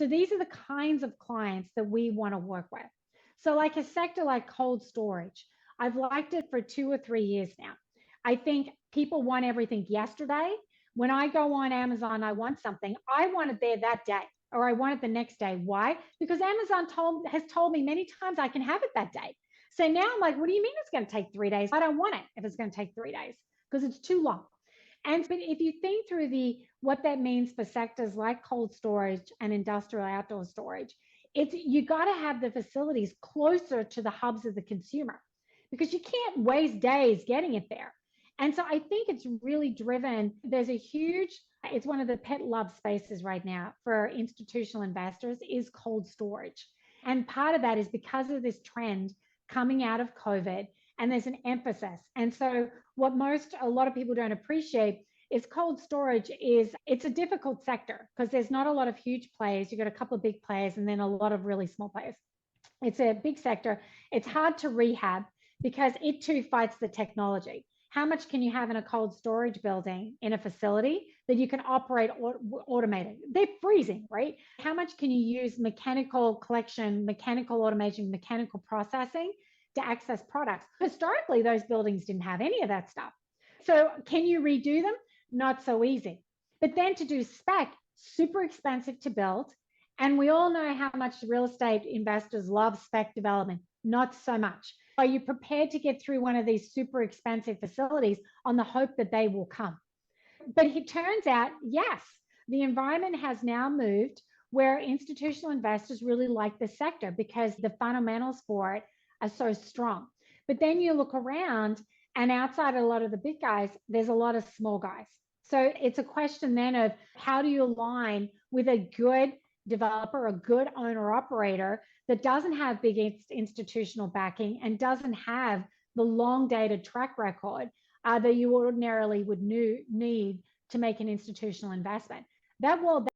So these are the kinds of clients that we want to work with. So like a sector like cold storage, I've liked it for 2 or 3 years now. I think people want everything yesterday. When I go on Amazon, I want something, I want it there that day, or I want it the next day. Why? Because Amazon has told me many times I can have it that day. So now I'm like, what do you mean it's going to take 3 days? I don't want it if it's going to take 3 days because it's too long. And but if you think through the what that means for sectors like cold storage and industrial outdoor storage, it's you got to have the facilities closer to the hubs of the consumer because you can't waste days getting it there. And so I think it's really driven. There's a huge, it's one of the pet love spaces right now for institutional investors is cold storage. And part of that is because of this trend coming out of COVID, and there's an emphasis. And so what a lot of people don't appreciate is cold storage it's a difficult sector because there's not a lot of huge players. You've got a couple of big players and then a lot of really small players. It's a big sector. It's hard to rehab because it too fights the technology. How much can you have in a cold storage building in a facility that you can operate automated? They're freezing, right? How much can you use mechanical collection, mechanical automation, mechanical processing to access products? Historically, those buildings didn't have any of that stuff. So can you redo them? Not so easy. But then to do spec, super expensive to build. And we all know how much real estate investors love spec development. Not so much. Are you prepared to get through one of these super expensive facilities on the hope that they will come? But it turns out, yes, the environment has now moved where institutional investors really like the sector because the fundamentals for it are so strong. But then you look around and outside a lot of the big guys, there's a lot of small guys. So it's a question then of how do you align with a good developer, a good owner operator that doesn't have big institutional backing and doesn't have the long dated track record that you ordinarily would need to make an institutional investment. That will